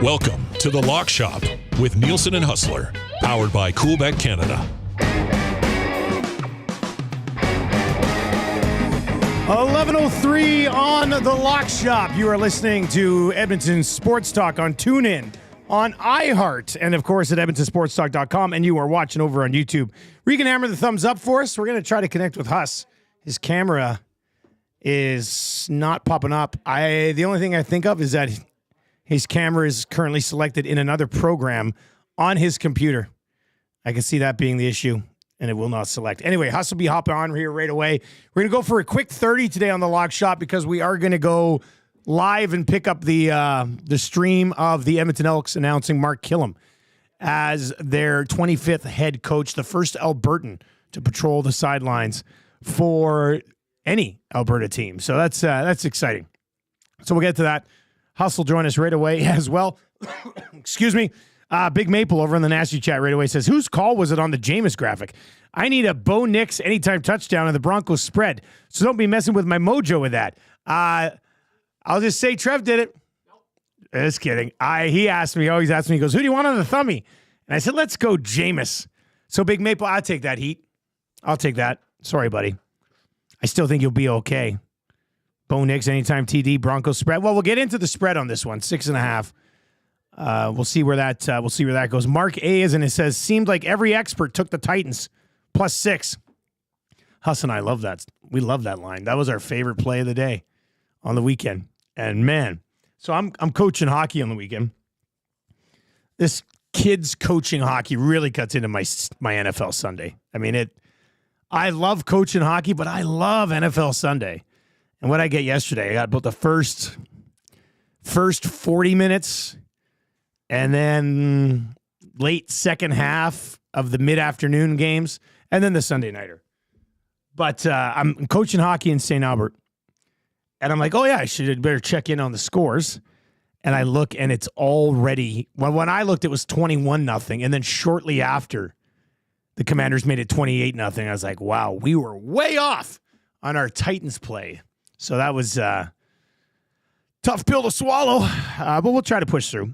Welcome to The Lock Shop with Nielson and Hustler, powered by Coolbet Canada. 11:03 on The Lock Shop. You are listening to Edmonton Sports Talk on TuneIn, on iHeart, and of course at edmontonsportstalk.com, and you are watching over on YouTube. Where you can hammer the thumbs up for us. We're going to try to connect with Huss. His camera is not popping up. The only thing I think of is that his camera is currently selected in another program on his computer. I can see that being the issue, and it will not select. Anyway, Huss will be hopping on here right away. We're going to go for a quick 30 today on The Lock Shop because we are going to go live and pick up the stream of the Edmonton Elks announcing Mark Kilum as their 25th head coach, the first Albertan to patrol the sidelines for any Alberta team. So that's exciting. So we'll get to that. Hustle join us right away as well. Excuse me. Big Maple over in the Nasty Chat right away says, whose call was it on the Jameis graphic? I need a Bo Nix anytime touchdown and the Broncos spread. So don't be messing with my mojo with that. I'll just say Trev did it. Nope. Just kidding. He always asks me, he goes, who do you want on the thummy? And I said, let's go Jameis. So Big Maple, I'll take that heat. I'll take that. Sorry, buddy. I still think you'll be okay. Bo Nix, anytime TD, Broncos spread. Well, we'll get into the spread on this one, 6.5. We'll see where that goes. Mark A is, and it says, seemed like every expert took the Titans +6. Huss and I love that. We love that line. That was our favorite play of the day on the weekend. And man, so I'm coaching hockey on the weekend. This kids coaching hockey really cuts into my NFL Sunday. I mean, I love coaching hockey, but I love NFL Sunday. And what I get yesterday, I got about the first 40 minutes and then late second half of the mid-afternoon games and then the Sunday nighter. But I'm coaching hockey in St. Albert. And I'm like, oh, yeah, I should better check in on the scores. And I look, and it's already, well, when I looked, it was 21-0. And then shortly after, the Commanders made it 28-0. I was like, wow, we were way off on our Titans play. So that was tough pill to swallow, but we'll try to push through.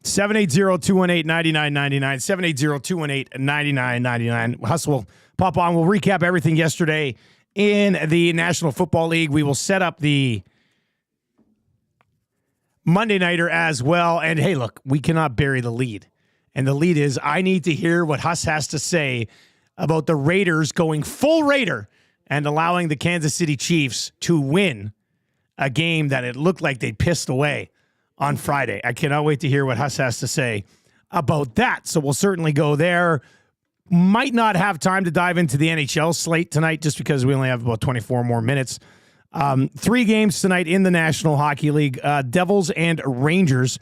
780-218-9999, 780-218-9999. Hustle will pop on. We'll recap everything yesterday in the National Football League. We will set up the Monday Nighter as well. And hey, look, we cannot bury the lead. And the lead is I need to hear what Huss has to say about the Raiders going full Raider and allowing the Kansas City Chiefs to win a game that it looked like they pissed away on Friday. I cannot wait to hear what Huss has to say about that. So we'll certainly go there. Might not have time to dive into the NHL slate tonight just because we only have about 24 more minutes. 3 games tonight in the National Hockey League. Devils and Rangers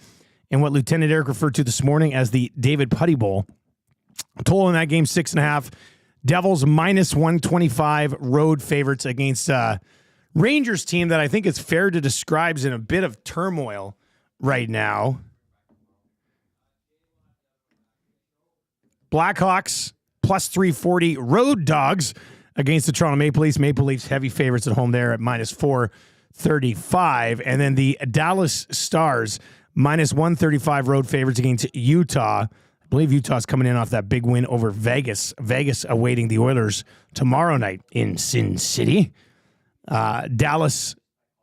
in what Lieutenant Eric referred to this morning as the David Putty Bowl. Total in that game, 6.5. Devils -125 road favorites against Rangers team that I think it's fair to describe as in a bit of turmoil right now. Blackhawks +340 road dogs against the Toronto Maple Leafs. Maple Leafs heavy favorites at home there at -435. And then the Dallas Stars -135 road favorites against Utah. I believe Utah's coming in off that big win over Vegas. Vegas awaiting the Oilers tomorrow night in Sin City. Dallas,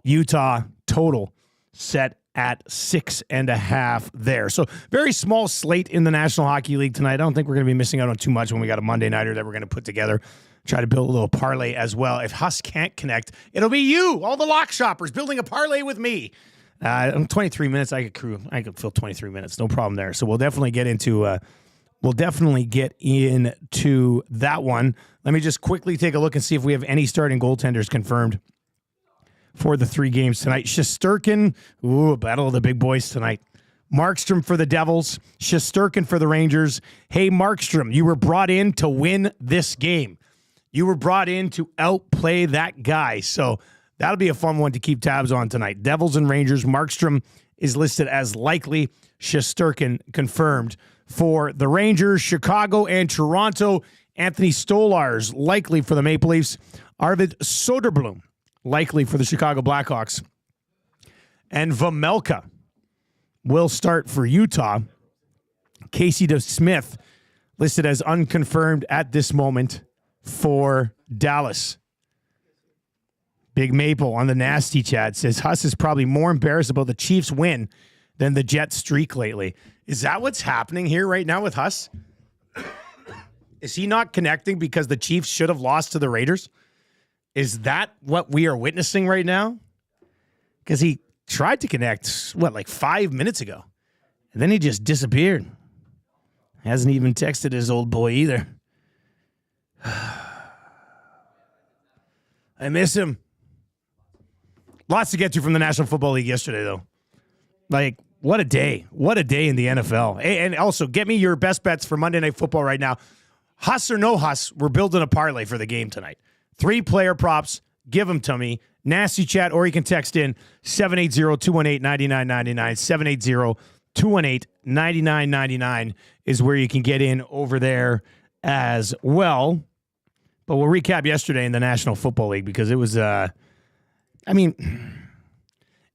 Utah total set at 6.5 there. So very small slate in the National Hockey League tonight. I don't think we're going to be missing out on too much when we got a Monday Nighter that we're going to put together. Try to build a little parlay as well. If Huss can't connect, it'll be you, all the lock shoppers, building a parlay with me. 23 minutes, I could fill 23 minutes, no problem there. So we'll definitely get into that one. Let me just quickly take a look and see if we have any starting goaltenders confirmed for the 3 games tonight. Shesterkin, battle of the big boys tonight. Markstrom for the Devils, Shesterkin for the Rangers. Hey, Markstrom, you were brought in to win this game. You were brought in to outplay that guy. So that'll be a fun one to keep tabs on tonight. Devils and Rangers. Markstrom is listed as likely. Shesterkin confirmed for the Rangers. Chicago and Toronto. Anthony Stolarz likely for the Maple Leafs. Arvid Soderblom likely for the Chicago Blackhawks. And Vejmelka will start for Utah. Casey DeSmith listed as unconfirmed at this moment for Dallas. Big Maple on the nasty chat says Huss is probably more embarrassed about the Chiefs win than the Jets streak lately. Is that what's happening here right now with Huss? Is he not connecting because the Chiefs should have lost to the Raiders? Is that what we are witnessing right now? Because he tried to connect, like 5 minutes ago. And then he just disappeared. Hasn't even texted his old boy either. I miss him. Lots to get to from the National Football League yesterday, though. Like, what a day. What a day in the NFL. And also, get me your best bets for Monday Night Football right now. Huss or no Huss, we're building a parlay for the game tonight. 3 player props. Give them to me. Nasty chat, or you can text in 780-218-9999. 780-218-9999 is where you can get in over there as well. But we'll recap yesterday in the National Football League because it was,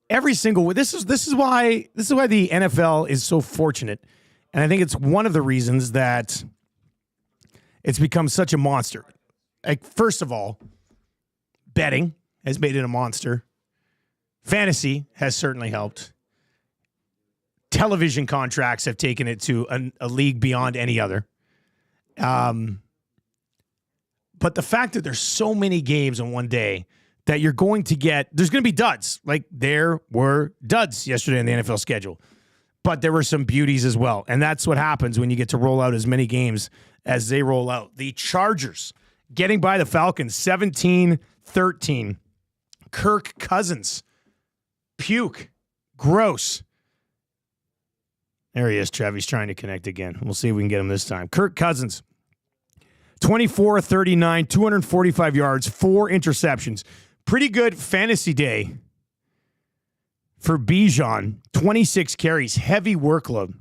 every single this is why the NFL is so fortunate, and I think it's one of the reasons that it's become such a monster. Like, first of all, betting has made it a monster. Fantasy has certainly helped. Television contracts have taken it to a league beyond any other. But the fact that there's so many games in one day that you're going to get, there's going to be duds. Like, there were duds yesterday in the NFL schedule. But there were some beauties as well. And that's what happens when you get to roll out as many games as they roll out. The Chargers getting by the Falcons 17-13. Kirk Cousins. Puke. Gross. There he is, Trev. He's trying to connect again. We'll see if we can get him this time. Kirk Cousins. 24-39, 245 yards, 4 interceptions. Pretty good fantasy day for Bijan. 26 carries, heavy workload.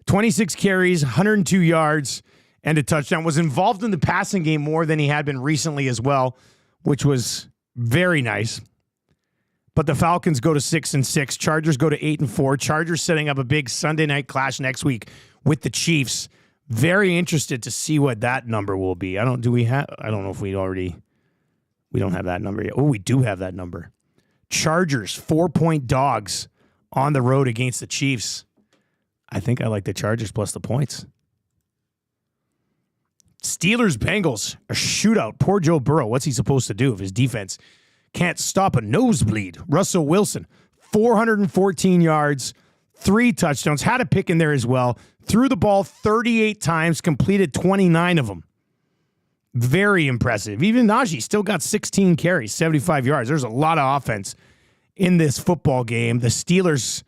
26 carries, 102 yards, and a touchdown. Was involved in the passing game more than he had been recently as well, which was very nice. But the Falcons go to 6-6. Chargers go to 8-4. Chargers setting up a big Sunday night clash next week with the Chiefs. Very interested to see what that number will be. I don't know if we don't have that number yet. Oh, we do have that number. Chargers, 4-point dogs on the road against the Chiefs. I think I like the Chargers plus the points. Steelers, Bengals, a shootout. Poor Joe Burrow. What's he supposed to do if his defense can't stop a nosebleed? Russell Wilson, 414 yards, 3 touchdowns. Had a pick in there as well. Threw the ball 38 times, completed 29 of them. Very impressive. Even Najee still got 16 carries, 75 yards. There's a lot of offense in this football game. The Steelers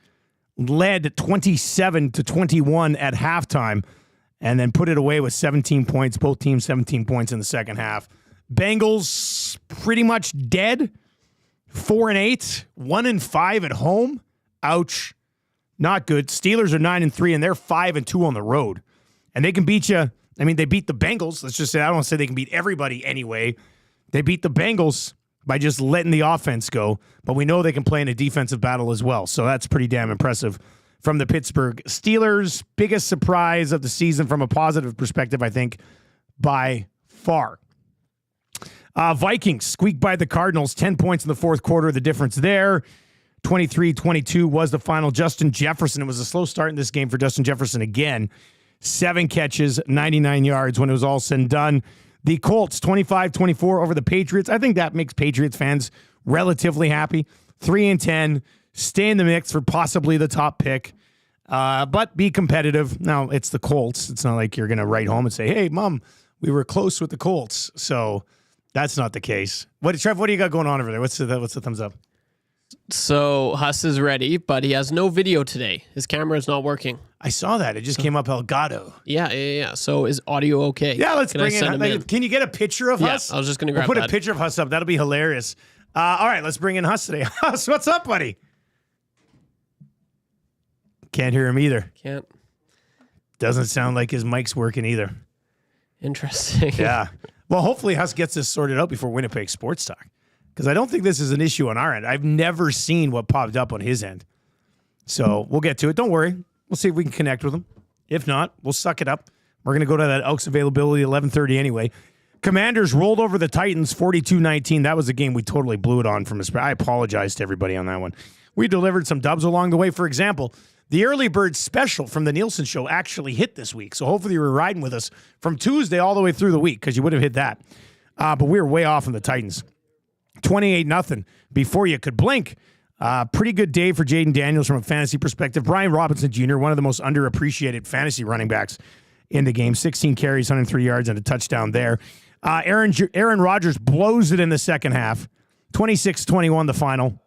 led 27-21 at halftime and then put it away with 17 points. Both teams 17 points in the second half. Bengals pretty much dead. 4-8, 1-5 at home. Ouch. Not good. Steelers are 9-3, and they're 5-2 on the road. And they can beat you. I mean, they beat the Bengals. Let's just say, I don't want to say they can beat everybody anyway. They beat the Bengals by just letting the offense go. But we know they can play in a defensive battle as well. So that's pretty damn impressive from the Pittsburgh Steelers. Biggest surprise of the season from a positive perspective, I think, by far. Vikings squeaked by the Cardinals. 10 points in the fourth quarter. The difference there. 23-22 was the final. Justin Jefferson. It was a slow start in this game for Justin Jefferson again. 7 catches, 99 yards when it was all said and done. The Colts, 25-24 over the Patriots. I think that makes Patriots fans relatively happy. 3-10. Stay in the mix for possibly the top pick. But be competitive. Now, it's the Colts. It's not like you're going to write home and say, hey, Mom, we were close with the Colts. So That's not the case. Trev, what do you got going on over there? What's the thumbs up? So Huss is ready, but he has no video today. His camera is not working. I saw that. It just came up Elgato. Yeah. So is audio okay? Yeah, let's bring in. Can you get a picture of Huss? I was just going to grab We'll put a picture of Huss up. That'll be hilarious. All right, let's bring in Huss today. Huss, what's up, buddy? Can't hear him either. Can't. Doesn't sound like his mic's working either. Interesting. Yeah. Well, hopefully Huss gets this sorted out before Winnipeg Sports Talk, because I don't think this is an issue on our end. I've never seen what popped up on his end. So we'll get to it. Don't worry. We'll see if we can connect with him. If not, we'll suck it up. We're going to go to that Elks availability 11:30 anyway. Commanders rolled over the Titans 42-19. That was a game we totally blew it on from his. I apologize to everybody on that one. We delivered some dubs along the way. For example, the early bird special from the Nielson show actually hit this week. So hopefully you were riding with us from Tuesday all the way through the week, because you would have hit that. But we were way off on the Titans. 28-0 before you could blink. Pretty good day for Jaden Daniels from a fantasy perspective. Brian Robinson Jr., one of the most underappreciated fantasy running backs in the game. 16 carries, 103 yards, and a touchdown there. Aaron Rodgers blows it in the second half. 26-21 the final.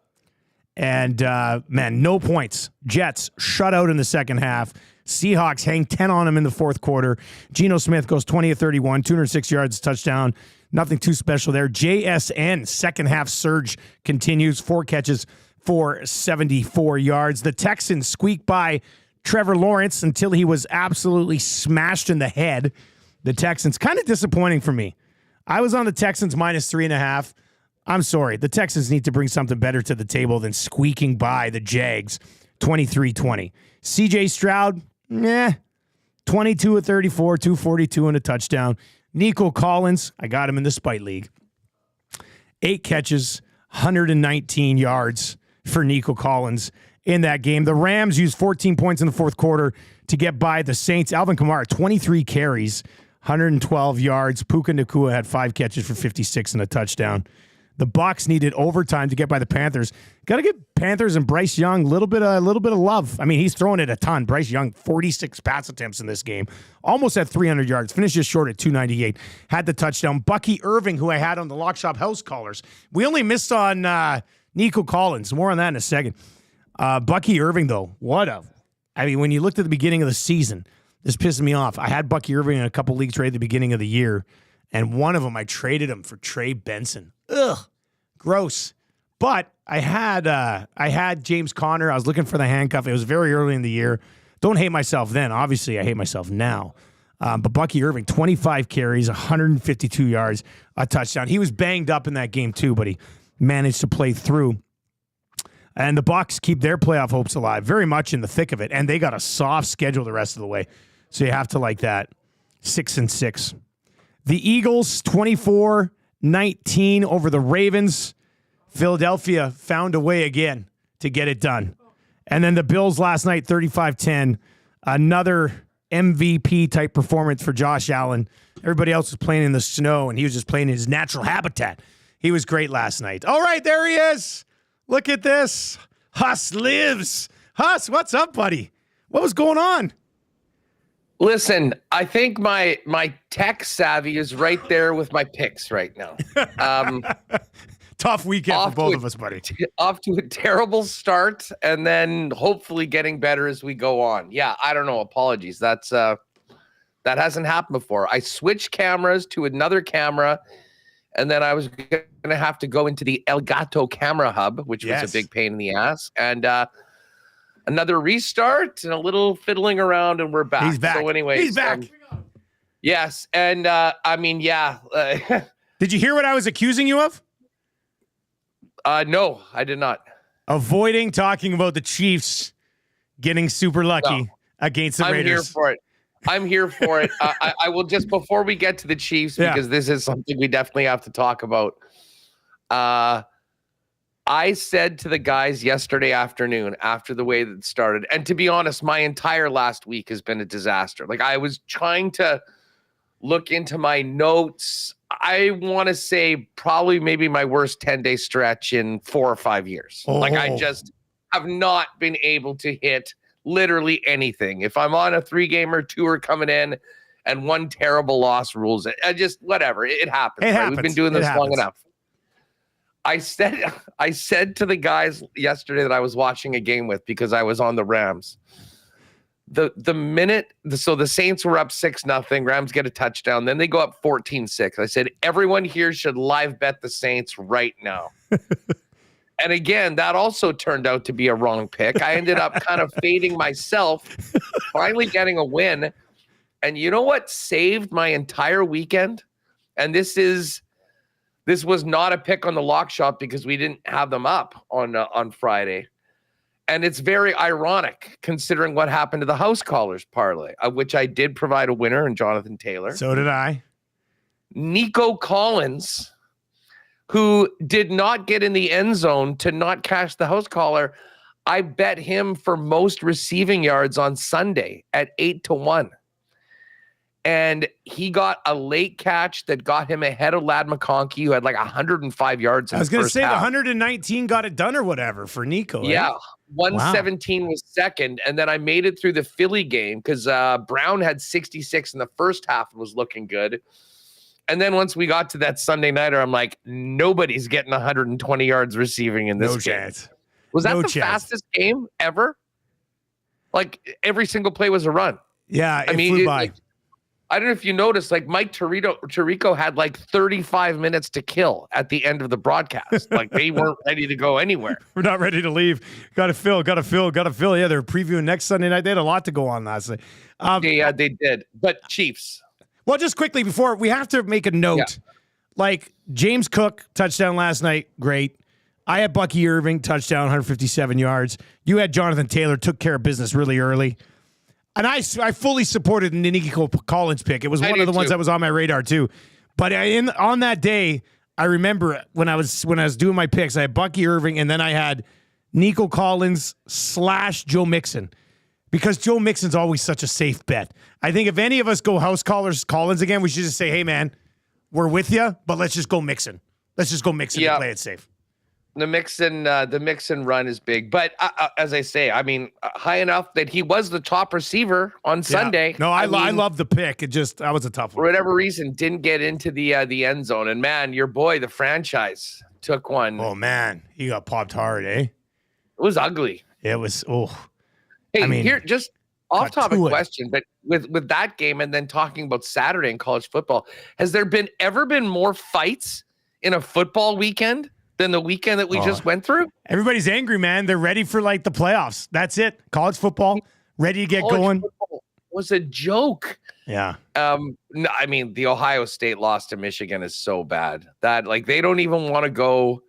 And, man, no points. Jets shut out in the second half. Seahawks hang 10 on him in the fourth quarter. Geno Smith goes 20-31, 206 yards, touchdown. Nothing too special there. JSN, second half surge continues. 4 catches for 74 yards. The Texans squeak by Trevor Lawrence until he was absolutely smashed in the head. The Texans, kind of disappointing for me. I was on the Texans -3.5. I'm sorry. The Texans need to bring something better to the table than squeaking by the Jags 23-20. CJ Stroud, 22 of 34, 242 and a touchdown. Nico Collins, I got him in the Spite League. 8 catches, 119 yards for Nico Collins in that game. The Rams used 14 points in the fourth quarter to get by the Saints. Alvin Kamara, 23 carries, 112 yards. Puka Nacua had 5 catches for 56 and a touchdown. The Bucs needed overtime to get by the Panthers. Got to give Panthers and Bryce Young a little bit of love. I mean, he's throwing it a ton. Bryce Young, 46 pass attempts in this game. Almost at 300 yards. Finished just short at 298. Had the touchdown. Bucky Irving, who I had on the Lock Shop House Callers. We only missed on Nico Collins. More on that in a second. Bucky Irving, though, when you looked at the beginning of the season, this pissed me off. I had Bucky Irving in a couple league trade at the beginning of the year, and one of them I traded him for Trey Benson. Ugh, gross. But I had James Conner. I was looking for the handcuff. It was very early in the year. Don't hate myself then. Obviously, I hate myself now. But Bucky Irving, 25 carries, 152 yards, a touchdown. He was banged up in that game too, but he managed to play through. And the Bucs keep their playoff hopes alive, very much in the thick of it. And they got a soft schedule the rest of the way. So you have to like that. 6-6. The Eagles, 24-19 over the Ravens. Philadelphia found a way again to get it done. And then the Bills last night, 35-10. Another MVP-type performance for Josh Allen. Everybody else was playing in the snow, and he was just playing in his natural habitat. He was great last night. All right, there he is. Look at this. Huss lives. Huss, what's up, buddy? What was going on? Listen, I think my tech savvy is right there with my picks right now. Tough weekend for both of us, buddy. Off to a terrible start, and then hopefully getting better as we go on. Yeah, I don't know. Apologies. That hasn't happened before. I switched cameras to another camera, and then I was going to have to go into the Elgato camera hub, which was a big pain in the ass. And another restart and a little fiddling around, and we're back. He's back. So anyway, he's back. Yes, and Did you hear what I was accusing you of? No, I did not. Avoiding talking about the Chiefs getting super lucky against the Raiders. I'm here for it. I'm here for it. I will just, before we get to the Chiefs, because this is something we definitely have to talk about. I said to the guys yesterday afternoon, after the way that it started, and to be honest, my entire last week has been a disaster. Like, I was trying to look into my notes. I want to say probably maybe my worst 10-day stretch in 4 or 5 years. Oh. Like, I just have not been able to hit literally anything. If I'm on a 3-gamer tour coming in and one terrible loss rules it. I just whatever. It happens. It right? happens. We've been doing It this long happens. enough. I said to the guys yesterday that I was watching a game with because I was on the Rams. The Saints were up 6-0. Rams get a touchdown. Then they go up 14-6. I said, everyone here should live bet the Saints right now. And again, that also turned out to be a wrong pick. I ended up kind of fading myself, finally getting a win. And you know what saved my entire weekend? And this was not a pick on the lock shop because we didn't have them up on Friday. And it's very ironic considering what happened to the house callers parlay, of which I did provide a winner in Jonathan Taylor. So did I. Nico Collins, who did not get in the end zone to not cash the house caller. I bet him for most receiving yards on Sunday at 8-1. And he got a late catch that got him ahead of Ladd McConkey, who had like 105 yards in the first half. I was going to say the 119 got it done or whatever for Nico. Yeah. Eh? 117 was second. And then I made it through the Philly game because Brown had 66 in the first half and was looking good. And then once we got to that Sunday nighter, I'm like, nobody's getting 120 yards receiving in this game. Chance. Was that No the chance. fastest game ever? Like every single play was a run. Yeah, it flew by. Like, I don't know if you noticed, like Mike Tirico had like 35 minutes to kill at the end of the broadcast. Like they weren't ready to go anywhere. We're not ready to leave. Got to fill. Yeah, they're previewing next Sunday night. They had a lot to go on last night. They did. But Chiefs. Well, just quickly before, we have to make a note. Yeah. Like James Cook, touchdown last night. Great. I had Bucky Irving, touchdown, 157 yards. You had Jonathan Taylor, took care of business really early. And I fully supported the Nico Collins pick. It was one of the ones that was on my radar too. But on that day, I remember when I was doing my picks, I had Bucky Irving and then I had Nico Collins / Joe Mixon. Because Joe Mixon's always such a safe bet. I think if any of us go house callers Collins again, we should just say, hey man, we're with you, but let's just go Mixon. Let's just go Mixon and play it safe. The Mixon run is big, but as I say, I mean, high enough that he was the top receiver on Sunday. No, I love the pick. That was a tough one. For whatever reason, didn't get into the end zone. And man, your boy, the franchise, took one. Oh man, he got popped hard, eh? It was ugly. It was. Oh, hey, I mean, here just off-topic question, but with that game and then talking about Saturday in college football, has there ever been more fights in a football weekend than the weekend that we just went through? Everybody's angry, man. They're ready for like the playoffs. That's it. College football, ready to get going. Was a joke. Yeah. No, I mean, the Ohio State loss to Michigan is so bad that like they don't even want to go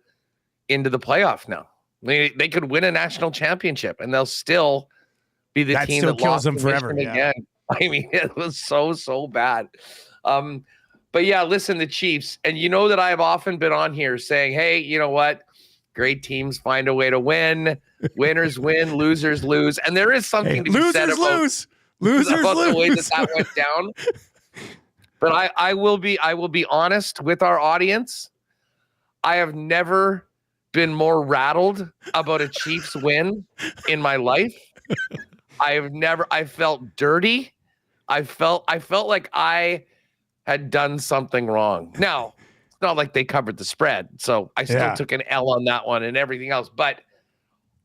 into the playoff now. They could win a national championship and they'll still be the team still that kills lost them to forever. Michigan Yeah. again. I mean, it was so bad. But yeah, listen, the Chiefs, and you know that I have often been on here saying, hey, you know what? Great teams find a way to win. Winners win, losers lose. And there is something to be said about losers lose. the way that went down. But I will be honest with our audience. I have never been more rattled about a Chiefs win in my life. I felt dirty. I felt like I had done something wrong. Now, it's not like they covered the spread, so I still took an L on that one and everything else. But,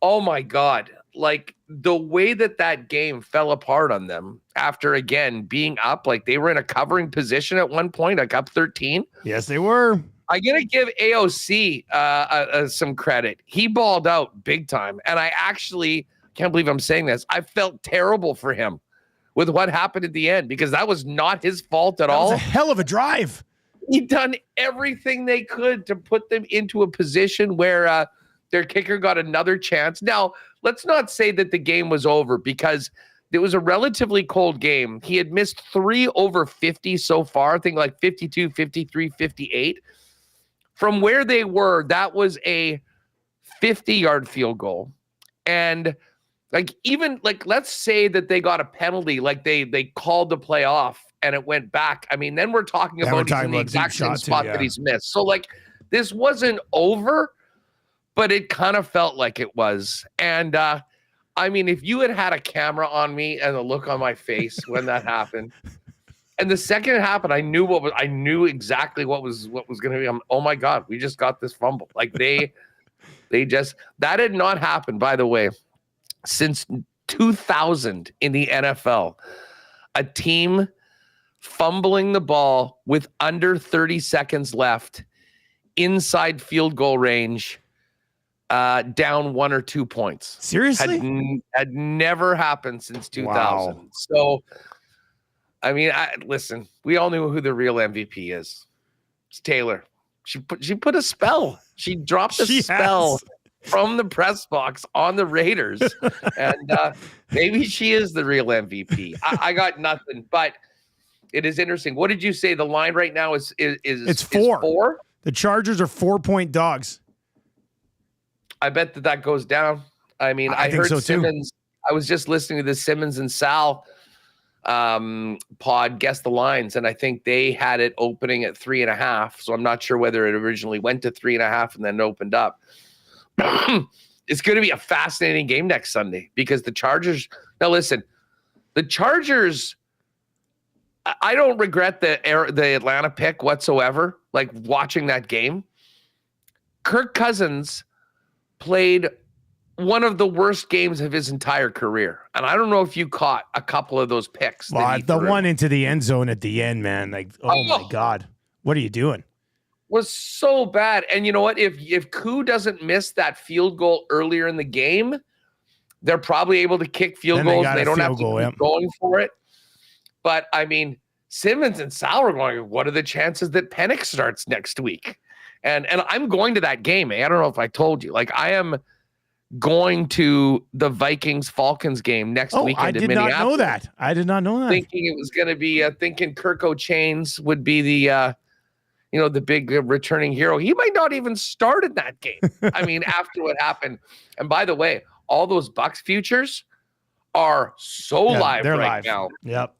oh my God, like the way that game fell apart on them after, again, being up, like they were in a covering position at one point, like up 13. Yes, they were. I'm going to give AOC some credit. He balled out big time. And I actually can't believe I'm saying this. I felt terrible for him with what happened at the end because that was not his fault at all. That was a hell of a drive. He'd done everything they could to put them into a position where their kicker got another chance. Now, let's not say that the game was over because it was a relatively cold game. He had missed 3 over 50 so far, I think like 52, 53, 58. From where they were, that was a 50-yard field goal. And like even like let's say that they got a penalty, like they called the play off and it went back. I mean, then we're talking about he's in the exact same spot that he's missed. So like this wasn't over, but it kind of felt like it was. And I mean, if you had a camera on me and the look on my face when that happened, And the second it happened, I knew exactly what was going to be. Oh my God, we just got this fumble. Like that had not happened, by the way, since 2000 in the NFL. A team fumbling the ball with under 30 seconds left inside field goal range, down 1 or 2 points. Seriously? Had never happened since 2000. Wow. So, I mean, listen, we all knew who the real MVP is. It's Taylor. She put a spell. She dropped a spell from the press box on the Raiders. And maybe she is the real MVP. I got nothing, but it is interesting. What did you say? The line right now is it's 4. 4? The Chargers are 4-point dogs. I bet that goes down. I mean, I think heard so Simmons. Too. I was just listening to the Simmons and Sal pod, Guess the Lines, and I think they had it opening at 3.5. So I'm not sure whether it originally went to 3.5 and then opened up. It's going to be a fascinating game next Sunday because the Chargers. Now listen, the Chargers. I don't regret the Atlanta pick whatsoever. Like watching that game, Kirk Cousins played one of the worst games of his entire career. And I don't know if you caught a couple of those picks. Well, the one into the end zone at the end, man. Like, oh my God. What are you doing? Was so bad. And you know what? If Koo doesn't miss that field goal earlier in the game, they're probably able to kick field goals. They don't have to keep going for it. But I mean, Simmons and Sal are going, what are the chances that Penix starts next week? And I'm going to that game. I don't know if I told you. Like, I am going to the Vikings-Falcons game next weekend in Minneapolis. I did not know that. Thinking it was going to be, thinking Kirk O'Chains would be the, the big returning hero. He might not even start in that game. I mean, after what happened. And by the way, all those Bucks futures are live right now. Yep.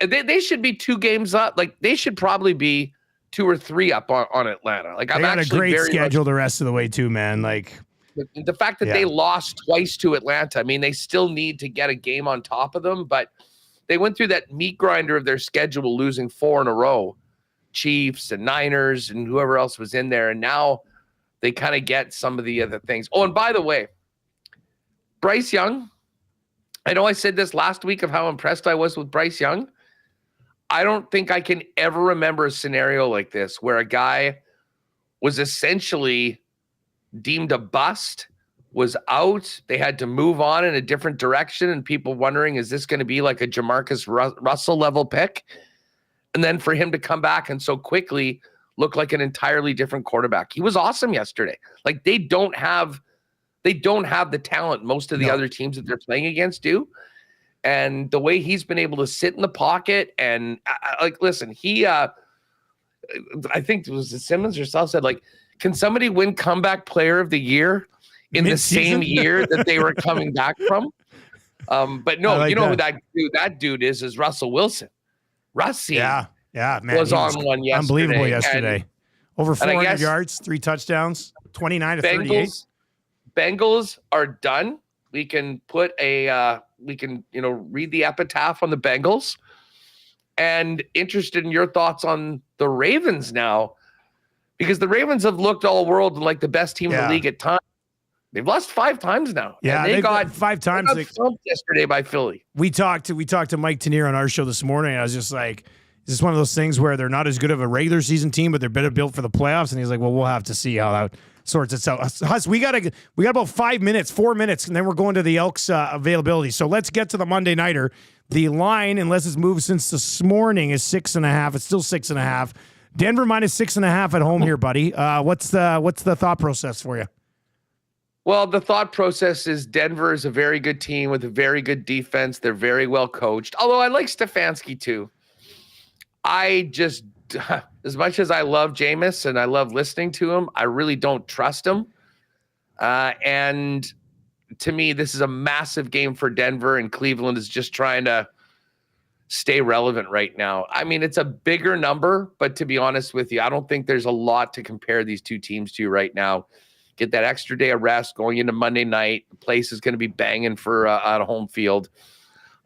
They should be 2 games up. Like, they should probably be 2 or 3 up on Atlanta. Like, I'm actually got a great schedule the rest of the way too, man. Like, the fact that they lost twice to Atlanta, I mean, they still need to get a game on top of them, but they went through that meat grinder of their schedule, losing 4 in a row, Chiefs and Niners and whoever else was in there. And now they kind of get some of the other things. Oh, and by the way, Bryce Young, I know I said this last week of how impressed I was with Bryce Young. I don't think I can ever remember a scenario like this where a guy was essentially deemed a bust, was out. They had to move on in a different direction, and people wondering, is this going to be like a Jamarcus Russell level pick? And then for him to come back and so quickly look like an entirely different quarterback. He was awesome yesterday. Like, they don't have the talent most of the other teams that they're playing against do. And the way he's been able to sit in the pocket and listen, he, I think it was Simmons herself said, like, can somebody win comeback player of the year in the same year that they were coming back from? But no, you know who that dude is Russell Wilson. Russie man, was on one yesterday. Unbelievable yesterday. Over 400 yards, 3 touchdowns, 29 to 38. Bengals are done. We can put read the epitaph on the Bengals. And interested in your thoughts on the Ravens now, because the Ravens have looked all world like the best team in the league at times. They've lost 5 times now. Yeah, and they got 5 times. They got thumped yesterday by Philly. We talked to Mike Tanier on our show this morning. And I was just like, is this one of those things where they're not as good of a regular season team, but they're better built for the playoffs? And he's like, well, we'll have to see how that sorts itself. Huss, we got about 4 minutes, and then we're going to the Elks availability. So let's get to the Monday nighter. The line, unless it's moved since this morning, is 6.5. It's still 6.5. Denver minus 6.5 at home here, buddy. What's the thought process for you? Well, the thought process is Denver is a very good team with a very good defense. They're very well coached. Although I like Stefanski too. I just, as much as I love Jameis and I love listening to him, I really don't trust him. And to me, this is a massive game for Denver, and Cleveland is just trying to stay relevant right now. I mean, it's a bigger number, but to be honest with you, I don't think there's a lot to compare these two teams to right now. Get that extra day of rest going into Monday night. The place is going to be banging for a home field.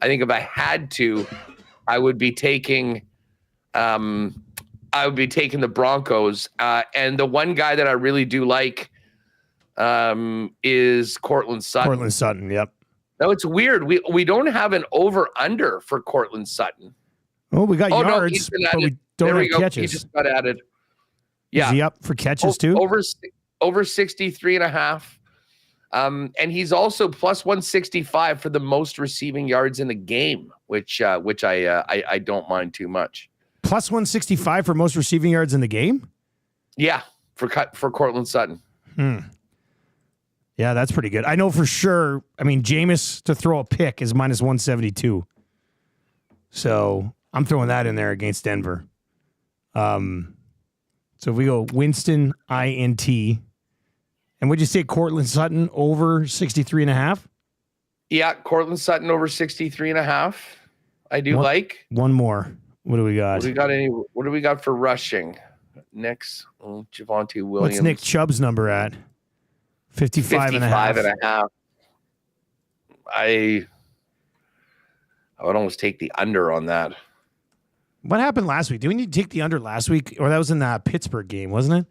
I think if I had to, I would be taking the Broncos. And the one guy that I really do like is Cortland Sutton. Cortland Sutton, yep. No, it's weird. We don't have an over-under for Cortland Sutton. Oh, we got yards, no, he's been but added. we don't There we have go. catches. He just got added. Yeah. Is he up for catches too? Over 63.5. And he's also plus 165 for the most receiving yards in the game, which I don't mind too much. Plus 165 for most receiving yards in the game? Yeah, for Cortland Sutton. Yeah, that's pretty good. I know for sure. I mean, Jameis to throw a pick is minus 172. So I'm throwing that in there against Denver. So if we go Winston, INT, and would you say Cortland Sutton over 63.5? Yeah, Cortland Sutton over 63.5. I do like. One more. What do we got? What do we got for rushing? Next, Javonte Williams. What's Nick Chubb's number at? 55.5. I would almost take the under on that. What happened last week? Didn't you take the under last week? Or that was in that Pittsburgh game, wasn't it?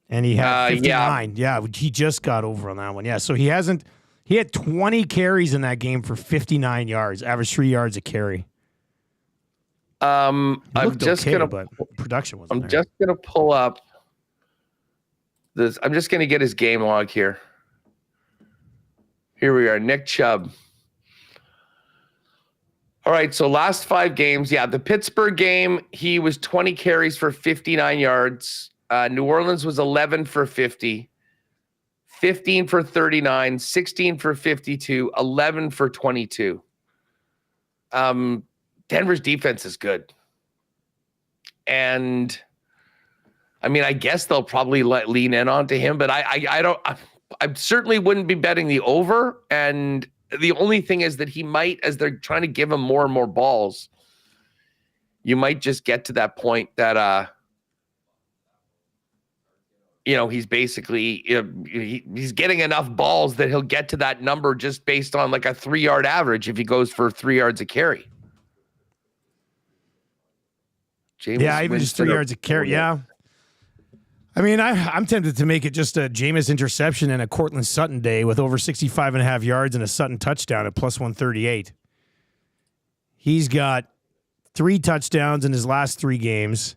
And he had 59. Yeah, he just got over on that one. Yeah, so he had 20 carries in that game for 59 yards, average 3 yards a carry. I'm just gonna pull up this. I'm just gonna get his game log here. Here we are, Nick Chubb. All right, so last 5 games, the Pittsburgh game, he was 20 carries for 59 yards. New Orleans was 11 for 50, 15 for 39, 16 for 52, 11 for 22. Denver's defense is good. And I mean, I guess they'll probably lean in onto him, but I certainly wouldn't be betting the over. And the only thing is that he might, as they're trying to give him more and more balls, you might just get to that point that, he's basically, he's getting enough balls that he'll get to that number just based on like a 3-yard average if he goes for 3 yards a carry. Even just 3 yards a carry. Yeah. I mean, I'm tempted to make it just a Jameis interception and a Cortland Sutton day with over 65.5 yards and a Sutton touchdown at plus 138. He's got 3 touchdowns in his last 3 games.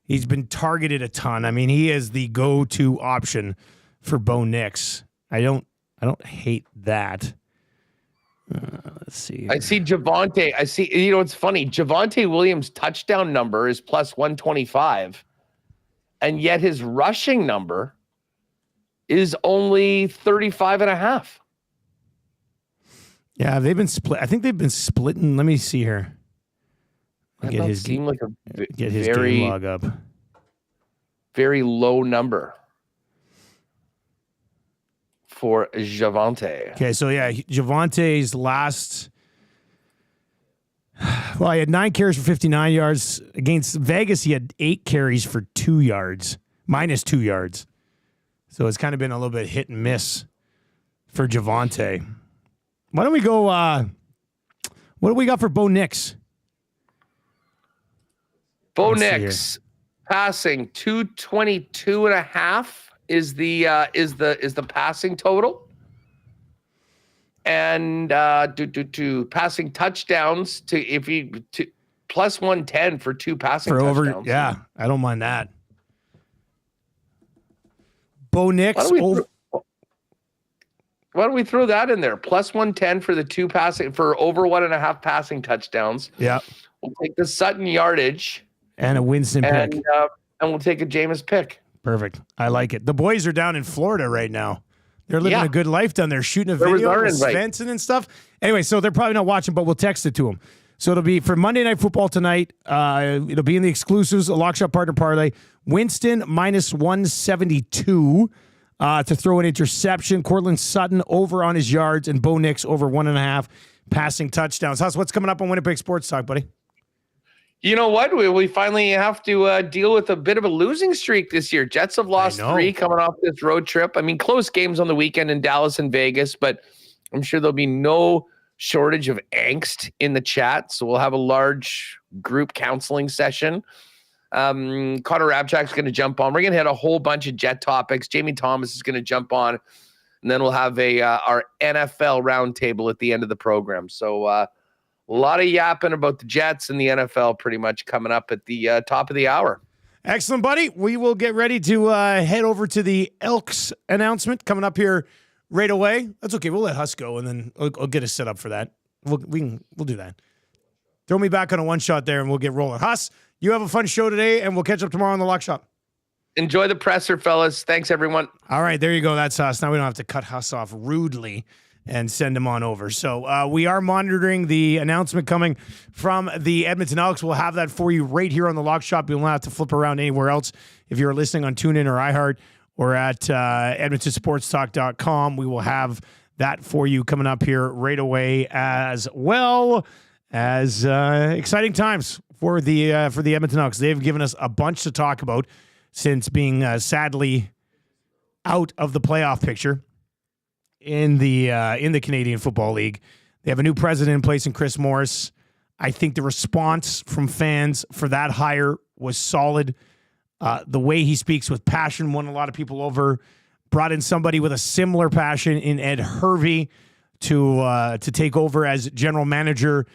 He's been targeted a ton. I mean, he is the go-to option for Bo Nix. I don't hate that. Let's see. I see Javonte. It's funny. Javonte Williams' touchdown number is plus 125, and yet his rushing number is only 35.5. Yeah, they've been split. I think they've been splitting. Let me see here. Get his game log up. Very low number for Javonte. Okay, so Javonte's last. Well, he had 9 carries for 59 yards. Against Vegas, he had 8 carries for 2 yards, minus 2 yards. So it's kind of been a little bit hit and miss for Javonte. Why don't we go? What do we got for Bo Nix? Bo Nix passing 222.5 is the passing total, and passing touchdowns to plus 110 for 2 passing touchdowns. Over. Yeah, I don't mind that. Bo Nix. Why don't we throw that in there? Plus 110 for the 2 passing for over 1.5 passing touchdowns. Yeah, we'll take the Sutton yardage. And a Winston pick. And we'll take a Jameis pick. Perfect. I like it. The boys are down in Florida right now. They're living a good life down there, shooting a video with Svensson and stuff. Anyway, so they're probably not watching, but we'll text it to them. So it'll be for Monday Night Football tonight. It'll be in the exclusives, a Lock Shop Partner Parlay. Winston minus 172 to throw an interception. Cortland Sutton over on his yards, and Bo Nix over 1.5 passing touchdowns. What's coming up on Winnipeg Sports Talk, buddy? You know what? We finally have to deal with a bit of a losing streak this year. Jets have lost 3 coming off this road trip. I mean, close games on the weekend in Dallas and Vegas, but I'm sure there'll be no shortage of angst in the chat. So we'll have a large group counseling session. Connor Rabchak's going to jump on. We're going to hit a whole bunch of Jet topics. Jamie Thomas is going to jump on. And then we'll have our NFL roundtable at the end of the program. So a lot of yapping about the Jets and the NFL pretty much coming up at the top of the hour. Excellent, buddy. We will get ready to head over to the Elks announcement coming up here right away. That's okay. We'll let Huss go, and then I'll get us set up for that. We'll do that. Throw me back on a one shot there, and we'll get rolling. Huss, you have a fun show today, and we'll catch up tomorrow on the Lock Shop. Enjoy the presser, fellas. Thanks, everyone. All right, there you go. That's Huss. Now we don't have to cut Huss off rudely and send him on over. So we are monitoring the announcement coming from the Edmonton Elks. We'll have that for you right here on the Lock Shop. You'll not have to flip around anywhere else. If you're listening on TuneIn or iHeart or at EdmontonSportsTalk.com, we will have that for you coming up here right away, as well as exciting times for the Edmonton Elks. They've given us a bunch to talk about since being sadly out of the playoff picture in the Canadian Football League. They have a new president in place in Chris Morris. I think the response from fans for that hire was solid. The way he speaks with passion won a lot of people over. Brought in somebody with a similar passion in Ed Hervey to take over as general manager.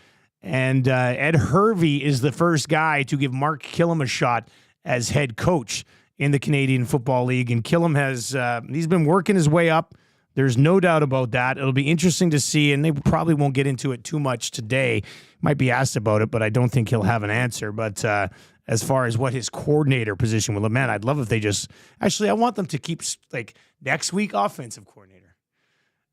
And Ed Hervey is the first guy to give Mark Kilum a shot as head coach in the Canadian Football League. And Kilum has he's been working his way up. There's no doubt about that. It'll be interesting to see, and they probably won't get into it too much today. Might be asked about it, but I don't think he'll have an answer. But as far as what his coordinator position will, man, I'd love if they just actually. I want them to keep like next week offensive coordinator,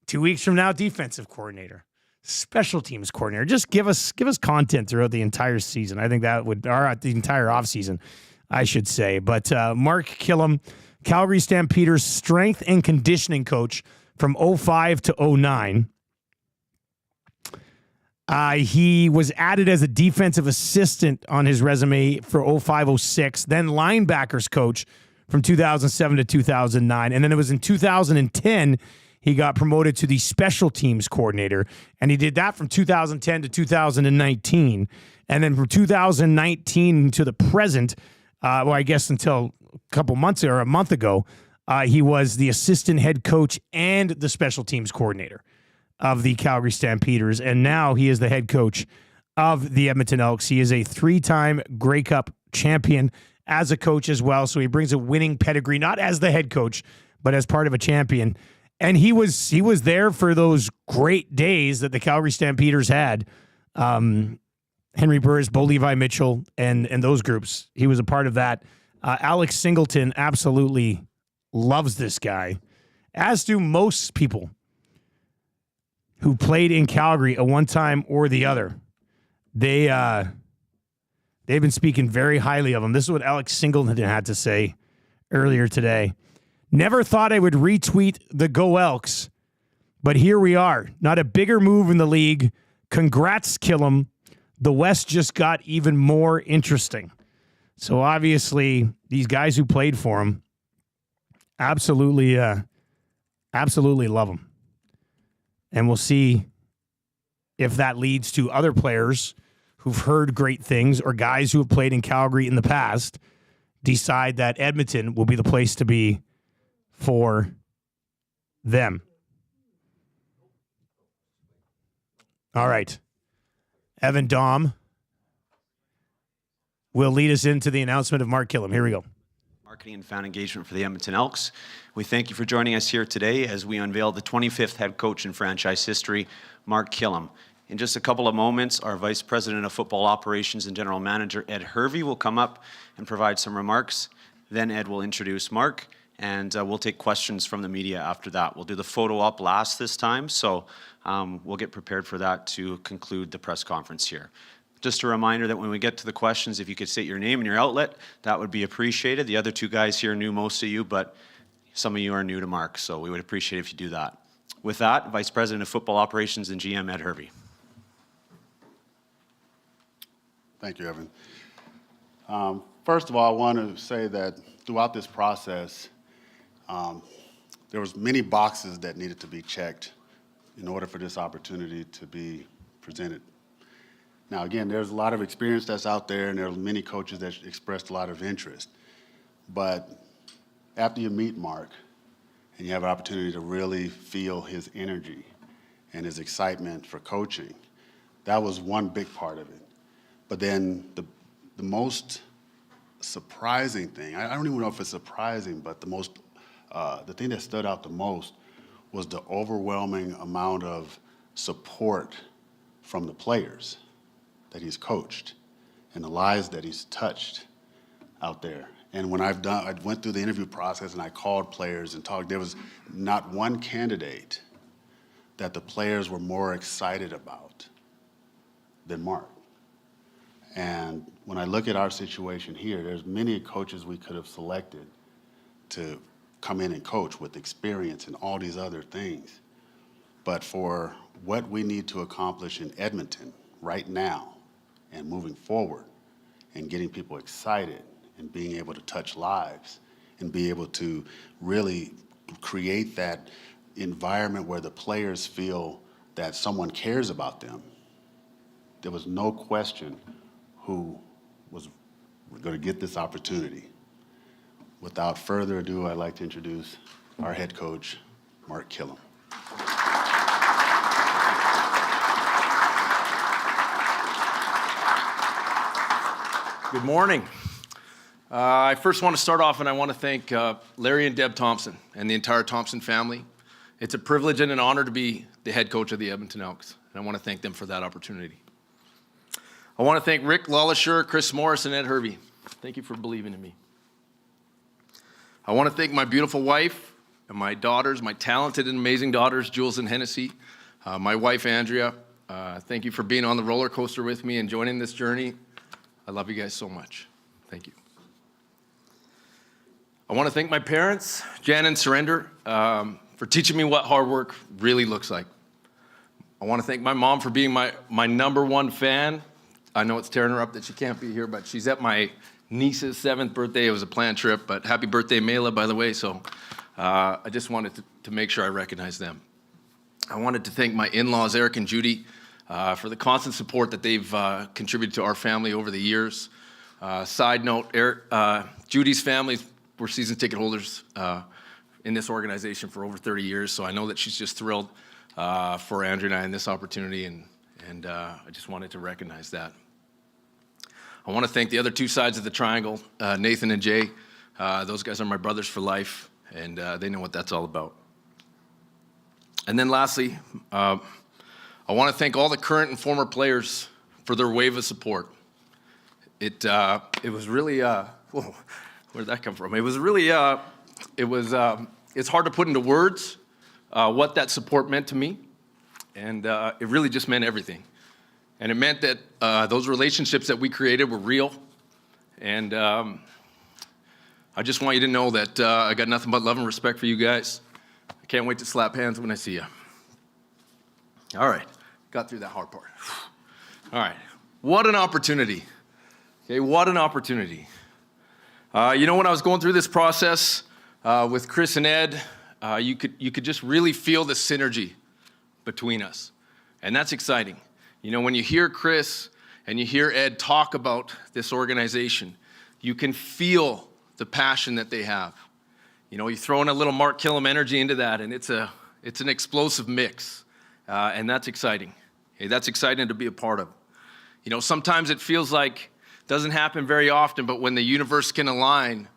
2 weeks from now defensive coordinator, special teams coordinator. Just give us content throughout the entire season. I think that would, or the entire offseason, I should say. But Mark Kilum, Calgary Stampeders strength and conditioning coach from 05 to 09. He was added as a defensive assistant on his resume for 05-06, then linebackers coach from 2007 to 2009. And then it was in 2010 he got promoted to the special teams coordinator, and he did that from 2010 to 2019. And then from 2019 to the present, well, I guess until a couple months or a month ago, he was the assistant head coach and the special teams coordinator of the Calgary Stampeders. And now he is the head coach of the Edmonton Elks. He is a 3-time Grey Cup champion as a coach as well. So he brings a winning pedigree, not as the head coach, but as part of a champion. And he was there for those great days that the Calgary Stampeders had. Henry Burris, Bo Levi Mitchell, and those groups. He was a part of that. Alex Singleton absolutely loves this guy, as do most people who played in Calgary at one time or the other. They've been speaking very highly of him. This is what Alex Singleton had to say earlier today. Never thought I would retweet the Go Elks, but here we are. Not a bigger move in the league. Congrats, Kilum. The West just got even more interesting. So obviously, these guys who played for him absolutely love him. And we'll see if that leads to other players who've heard great things or guys who have played in Calgary in the past decide that Edmonton will be the place to be for them. All right. Evan Dom will lead us into the announcement of Mark Kilum. Here we go. Marketing and fan engagement for the Edmonton Elks. We thank you for joining us here today as we unveil the 25th head coach in franchise history, Mark Kilum. In just a couple of moments, our Vice President of Football Operations and General Manager, Ed Hervey, will come up and provide some remarks. Then Ed will introduce Mark, and we'll take questions from the media after that. We'll do the photo op last this time, so we'll get prepared for that to conclude the press conference here. Just a reminder that when we get to the questions, if you could state your name and your outlet, that would be appreciated. The other two guys here knew most of you, but some of you are new to Mark, so we would appreciate if you do that. With that, Vice President of Football Operations and GM, Ed Hervey. Thank you, Evan. First of all, I want to say that throughout this process, there was many boxes that needed to be checked in order for this opportunity to be presented. Now, again, there's a lot of experience that's out there, and there are many coaches that expressed a lot of interest. But after you meet Mark and you have an opportunity to really feel his energy and his excitement for coaching, that was one big part of it. But then the most surprising thing, I don't even know if it's surprising, but the thing that stood out the most was the overwhelming amount of support from the players that he's coached and the lives that he's touched out there. And when I went through the interview process and I called players and talked, there was not one candidate that the players were more excited about than Mark. And when I look at our situation here, there's many coaches we could have selected to come in and coach with experience and all these other things. But for what we need to accomplish in Edmonton right now and moving forward and getting people excited and being able to touch lives and be able to really create that environment where the players feel that someone cares about them, there was no question who was going to get this opportunity. Without further ado, I'd like to introduce our head coach, Mark Kilum. Good morning. I first want to start off and I want to thank Larry and Deb Thompson and the entire Thompson family. It's a privilege and an honor to be the head coach of the Edmonton Elks, and I want to thank them for that opportunity. I want to thank Rick Lawlisher, Chris Morris, and Ed Hervey. Thank you for believing in me. I want to thank my beautiful wife and my daughters, my talented and amazing daughters, Jules and Hennessy, my wife, Andrea. Thank you for being on the roller coaster with me and joining this journey. I love you guys so much. Thank you. I want to thank my parents, Jan and Surrender, for teaching me what hard work really looks like. I want to thank my mom for being my number one fan. I know it's tearing her up that she can't be here, but she's at my niece's 7th birthday. It was a planned trip, but happy birthday, Mela, by the way. So I just wanted to make sure I recognize them. I wanted to thank my in-laws, Eric and Judy, for the constant support that they've contributed to our family over the years. Side note, Judy's family were season ticket holders in this organization for over 30 years, so I know that she's just thrilled for Andrew and I in this opportunity, and I just wanted to recognize that. I want to thank the other two sides of the triangle, Nathan and Jay. Those guys are my brothers for life, and they know what that's all about. And then lastly, I want to thank all the current and former players for their wave of support. It was really, whoa, where did that come from? It was really, it's hard to put into words what that support meant to me, and it really just meant everything. And it meant that those relationships that we created were real, and I just want you to know that I got nothing but love and respect for you guys. I can't wait to slap hands when I see you. All right, got through that hard part. All right, what an opportunity. Okay, what an opportunity. You know, when I was going through this process with Chris and Ed, you could just really feel the synergy between us, and that's exciting. You know, when you hear Chris and you hear Ed talk about this organization, you can feel the passion that they have. You know, you throw in a little Mark Kilum energy into that, and it's an explosive mix, and that's exciting. Okay, that's exciting to be a part of. You know, sometimes it feels like it doesn't happen very often, but when the universe can align,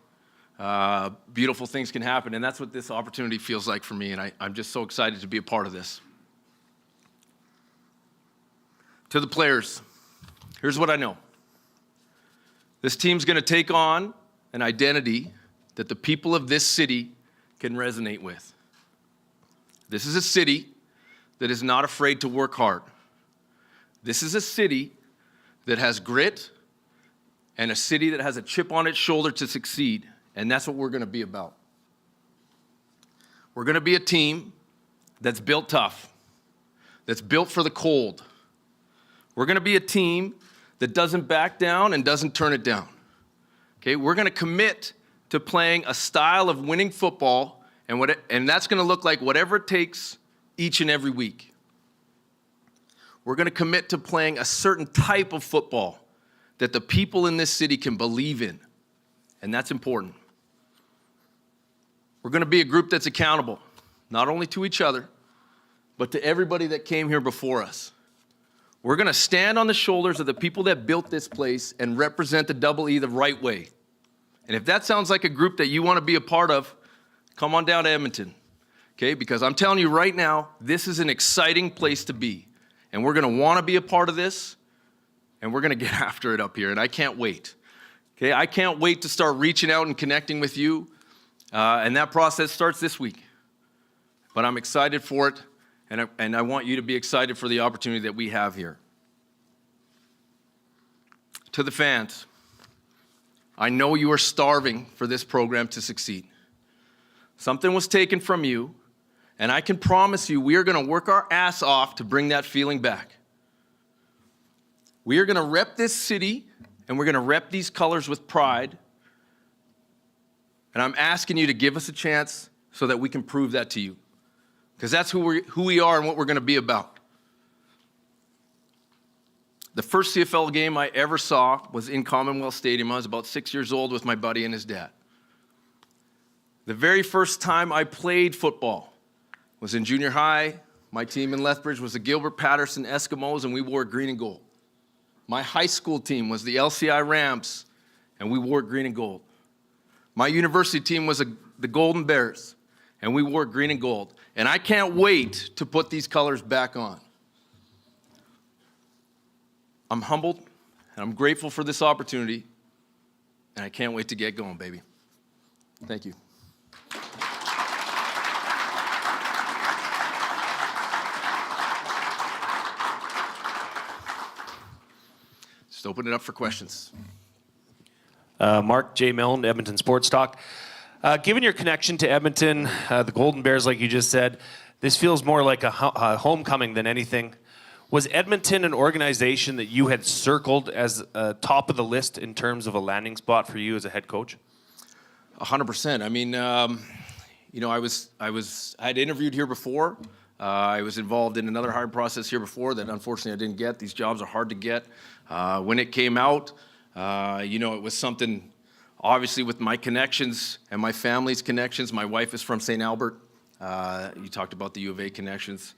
beautiful things can happen, and that's what this opportunity feels like for me, and I'm just so excited to be a part of this. To the players, here's what I know. This team's going to take on an identity that the people of this city can resonate with. This is a city that is not afraid to work hard. This is a city that has grit and a city that has a chip on its shoulder to succeed, and that's what we're going to be about. We're going to be a team that's built tough, that's built for the cold. We're going to be a team that doesn't back down and doesn't turn it down. Okay, we're going to commit to playing a style of winning football, and that's going to look like whatever it takes each and every week. We're going to commit to playing a certain type of football that the people in this city can believe in, and that's important. We're going to be a group that's accountable, not only to each other, but to everybody that came here before us. We're going to stand on the shoulders of the people that built this place and represent the Double E the right way. And if that sounds like a group that you want to be a part of, come on down to Edmonton, okay? Because I'm telling you right now, this is an exciting place to be. And we're going to want to be a part of this, and we're going to get after it up here, and I can't wait. Okay, I can't wait to start reaching out and connecting with you, and that process starts this week. But I'm excited for it. And I want you to be excited for the opportunity that we have here. To the fans, I know you are starving for this program to succeed. Something was taken from you, and I can promise you we are going to work our ass off to bring that feeling back. We are going to rep this city, and we're going to rep these colors with pride. And I'm asking you to give us a chance so that we can prove that to you. Because that's who we are and what we're going to be about. The first CFL game I ever saw was in Commonwealth Stadium. I was about 6 years old with my buddy and his dad. The very first time I played football was in junior high. My team in Lethbridge was the Gilbert Paterson Eskimos, and we wore green and gold. My high school team was the LCI Rams, and we wore green and gold. My university team was the Golden Bears, and we wore green and gold. And I can't wait to put these colors back on. I'm humbled, and I'm grateful for this opportunity, and I can't wait to get going, baby. Thank you. Just open it up for questions. Mark J. Milne, Edmonton Sports Talk. Given your connection to Edmonton, the Golden Bears, like you just said, this feels more like a homecoming than anything. Was Edmonton an organization that you had circled as top of the list in terms of a landing spot for you as a head coach? 100%. I mean, you know, I'd interviewed here before. I was involved in another hiring process here before that unfortunately I didn't get. These jobs are hard to get. When it came out, you know, it was something. Obviously, with my connections and my family's connections, my wife is from St. Albert. You talked about the U of A connections.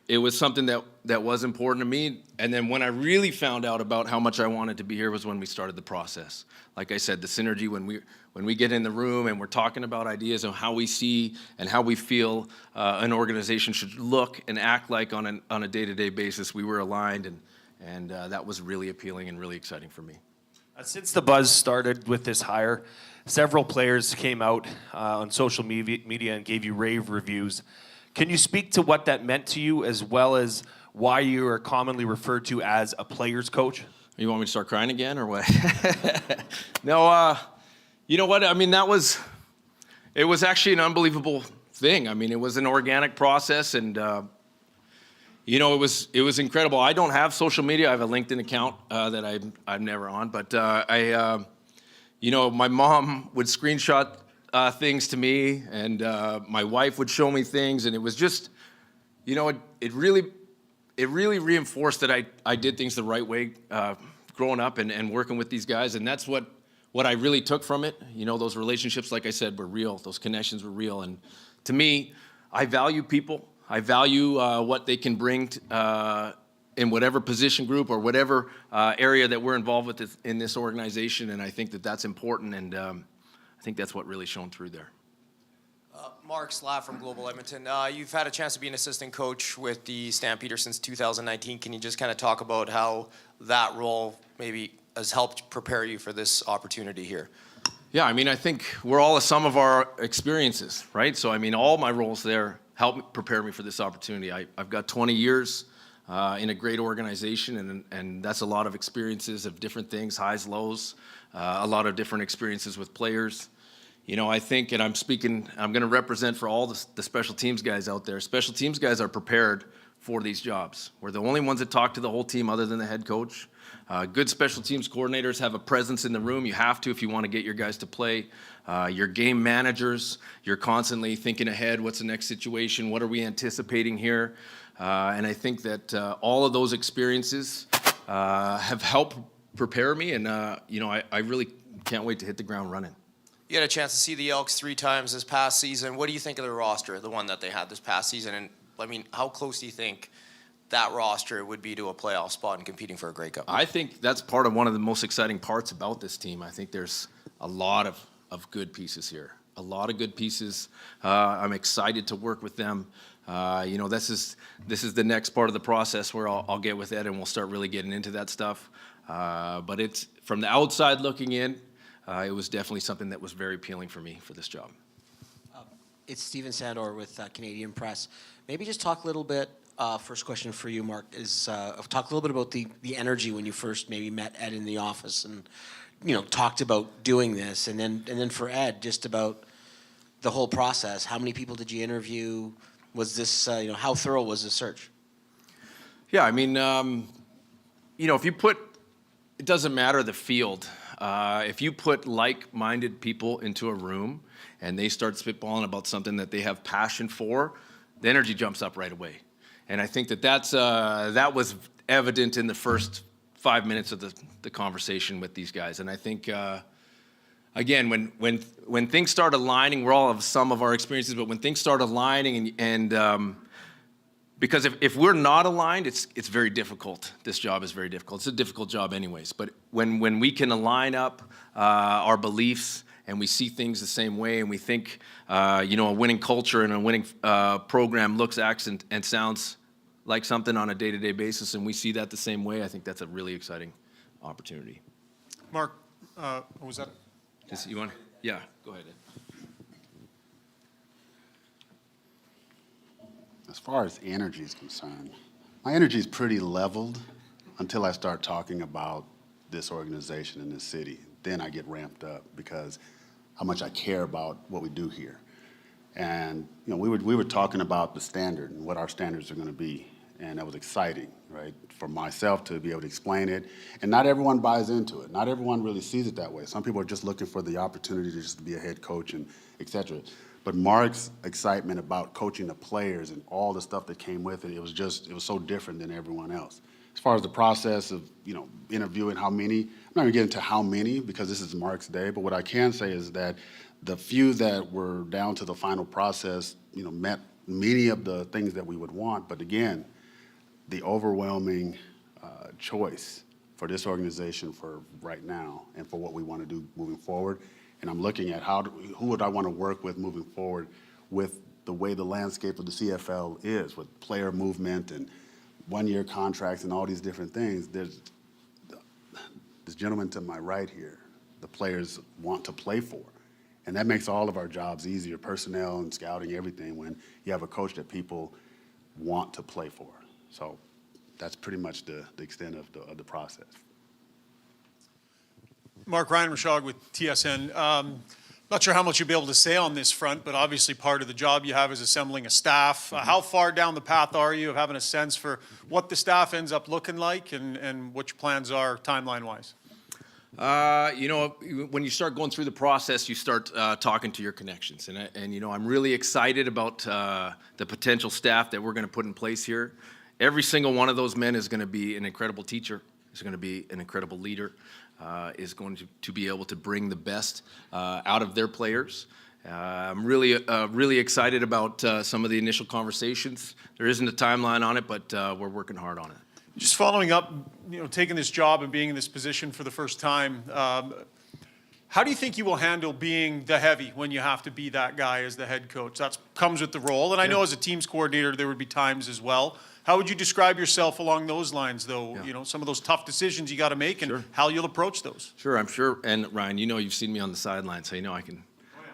It was something that was important to me. And then when I really found out about how much I wanted to be here was when we started the process. Like I said, the synergy when we get in the room and we're talking about ideas of how we see and how we feel an organization should look and act like on a day-to-day basis, we were aligned, and that was really appealing and really exciting for me. Since the buzz started with this hire, several players came out on social media and gave you rave reviews. Can you speak to what that meant to you, as well as why you are commonly referred to as a player's coach? You want me to start crying again, or what? No, you know what? I mean, it was actually an unbelievable thing. I mean, it was an organic process, and you know, it was incredible. I don't have social media. I have a LinkedIn account that I'm never on. But you know, my mom would screenshot things to me, and my wife would show me things, and it was just, you know, it really reinforced that I did things the right way growing up and working with these guys, and that's what I really took from it. You know, those relationships, like I said, were real. Those connections were real, and to me, I value people. I value what they can bring in whatever position group or whatever area that we're involved with in this organization, and I think that that's important, and I think that's what really shone through there. Mark Slav from Global Edmonton. You've had a chance to be an assistant coach with the Stampeders since 2019. Can you just kind of talk about how that role maybe has helped prepare you for this opportunity here? Yeah, I mean, I think we're all a sum of our experiences, right? So, I mean, all my roles there helped prepare me for this opportunity. I've got 20 years in a great organization, and that's a lot of experiences of different things, highs, lows, a lot of different experiences with players. You know, I think, and I'm going to represent for all the special teams guys out there. Special teams guys are prepared for these jobs. We're the only ones that talk to the whole team other than the head coach. Good special teams coordinators have a presence in the room. You have to if you want to get your guys to play. Your game managers, you're constantly thinking ahead. What's the next situation? What are we anticipating here? And I think that all of those experiences have helped prepare me, and I really can't wait to hit the ground running. You had a chance to see the Elks 3 times this past season. What do you think of the roster, the one that they had this past season? And I mean, how close do you think that roster would be to a playoff spot and competing for a Grey Cup? I think that's part of one of the most exciting parts about this team. I think there's a lot of good pieces here. A lot of good pieces. I'm excited to work with them. This is the next part of the process where I'll get with Ed and we'll start really getting into that stuff. But it's from the outside looking in, it was definitely something that was very appealing for me for this job. It's Steven Sandor with Canadian Press. Maybe just talk a little bit. First question for you, Mark, is talk a little bit about the energy when you first maybe met Ed in the office and talked about doing this, and then for Ed, just about the whole process. How many people did you interview? Was this how thorough was the search? Yeah, I mean, if you put, it doesn't matter the field. If you put like-minded people into a room and they start spitballing about something that they have passion for, the energy jumps up right away. And I think that was evident in the first 5 minutes of the conversation with these guys. And I think, again, when things start aligning, we're all have some of our experiences, but when things start aligning and because if we're not aligned, it's very difficult. This job is very difficult. It's a difficult job anyways. But when we can align up our beliefs and we see things the same way and we think, a winning culture and a winning program looks, acts, and sounds like something on a day-to-day basis, and we see that the same way, I think that's a really exciting opportunity. Mark, was that? You want? Yeah, go ahead, Ed. As far as energy is concerned, my energy is pretty leveled until I start talking about this organization in this city. Then I get ramped up because how much I care about what we do here. And we were talking about the standard and what our standards are going to be, and that was exciting, right, for myself to be able to explain it. And not everyone buys into it. Not everyone really sees it that way. Some people are just looking for the opportunity to just be a head coach and et cetera. But Mark's excitement about coaching the players and all the stuff that came with it, it was so different than everyone else. As far as the process of, interviewing how many, I'm not going to get into how many because this is Mark's day, but what I can say is that the few that were down to the final process, met many of the things that we would want. But again, the overwhelming choice for this organization for right now and for what we want to do moving forward. And I'm looking at who would I want to work with moving forward with the way the landscape of the CFL is, with player movement and one-year contracts and all these different things. There's this gentleman to my right here, the players want to play for. And that makes all of our jobs easier, personnel and scouting, everything, when you have a coach that people want to play for. So that's pretty much the extent of the process. Mark, Ryan Rashog with TSN. Not sure how much you'll be able to say on this front, but obviously part of the job you have is assembling a staff. How far down the path are you of having a sense for what the staff ends up looking like and what your plans are timeline-wise? When you start going through the process, you start talking to your connections. And I'm really excited about the potential staff that we're going to put in place here. Every single one of those men is going to be an incredible teacher, is going to be an incredible leader, is going to be able to bring the best out of their players. I'm really excited about some of the initial conversations. There isn't a timeline on it, but we're working hard on it. Just following up, taking this job and being in this position for the first time, how do you think you will handle being the heavy when you have to be that guy as the head coach? That comes with the role. And I know as a teams coordinator, there would be times as well. How would you describe yourself along those lines, though? Yeah. Some of those tough decisions you got to make and how you'll approach those. Sure, I'm sure. And Ryan, you've seen me on the sideline, so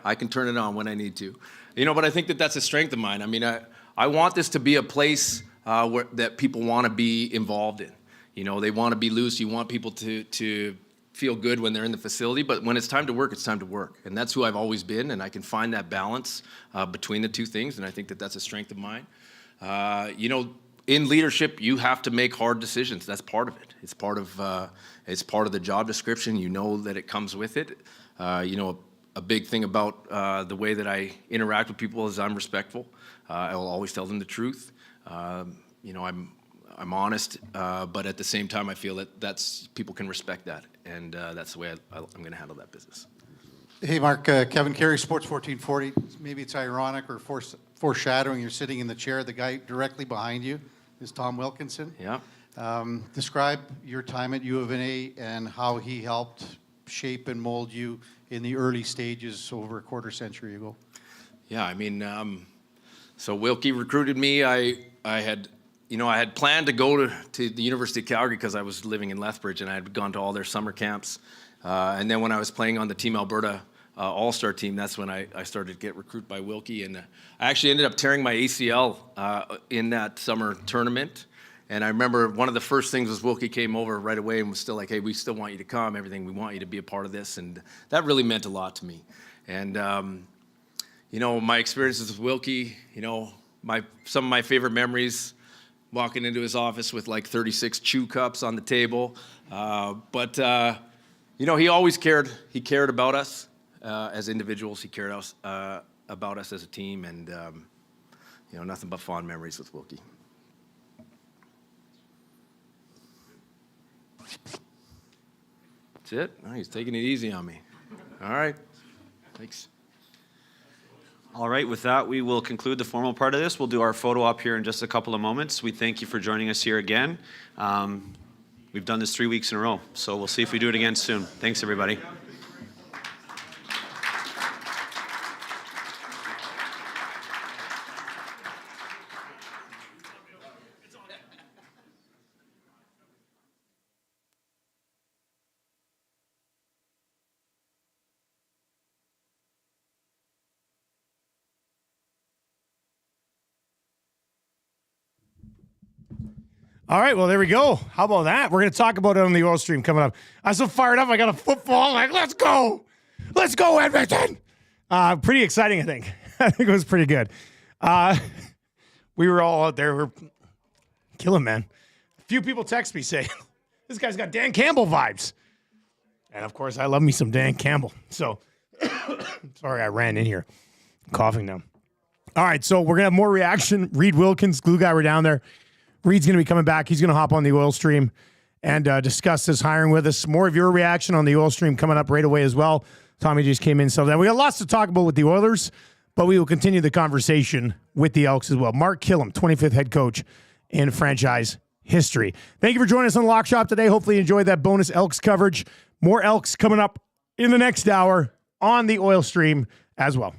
I can turn it on when I need to. But I think that's a strength of mine. I mean, I want this to be a place that people want to be involved in. They want to be loose. You want people to feel good when they're in the facility, but when it's time to work, it's time to work. And that's who I've always been, and I can find that balance between the two things, and I think that's a strength of mine. In leadership, you have to make hard decisions. That's part of it. It's part of the job description. You know that it comes with it. A big thing about the way that I interact with people is I'm respectful. I will always tell them the truth. I'm honest, but at the same time, I feel that people can respect that, and that's the way I'm going to handle that business. Hey, Mark, Kevin Carey, Sports 1440. Maybe it's ironic or foreshadowing. You're sitting in the chair. The guy directly behind you is Tom Wilkinson. Yeah. Describe your time at U of A and how he helped shape and mold you in the early stages over a quarter century ago. Yeah, I mean, so Wilkie recruited me. I had planned to go to the University of Calgary because I was living in Lethbridge, and I had gone to all their summer camps. And then when I was playing on the Team Alberta All-Star team, that's when I started to get recruited by Wilkie. And I actually ended up tearing my ACL in that summer tournament. And I remember one of the first things was Wilkie came over right away and was still like, hey, we still want you to come, everything. We want you to be a part of this. And that really meant a lot to me. And, my experiences with Wilkie, some of my favorite memories, walking into his office with like 36 chew cups on the table. But he always cared. He cared about us as individuals. He cared about us as a team. And, nothing but fond memories with Wilkie. That's it? Oh, he's taking it easy on me. All right. Thanks. All right, with that, we will conclude the formal part of this. We'll do our photo op here in just a couple of moments. We thank you for joining us here again. We've done this 3 weeks in a row, so we'll see if we do it again soon. Thanks, everybody. All right, well, there we go. How about that? We're going to talk about it on the oil stream coming up. I'm so fired up. I got a football. I'm like, let's go. Let's go, Edmonton. Pretty exciting, I think. I think it was pretty good. We were all out there. We're killing, man. A few people text me saying, this guy's got Dan Campbell vibes. And, of course, I love me some Dan Campbell. So, sorry, I ran in here. I'm coughing now. All right, so we're going to have more reaction. Reed Wilkins, glue guy, we're down there. Reed's going to be coming back. He's going to hop on the oil stream and discuss this hiring with us. More of your reaction on the oil stream coming up right away as well. Tommy just came in. So then we got lots to talk about with the Oilers, but we will continue the conversation with the Elks as well. Mark Kilum, 25th head coach in franchise history. Thank you for joining us on the Lock Shop today. Hopefully you enjoyed that bonus Elks coverage. More Elks coming up in the next hour on the oil stream as well.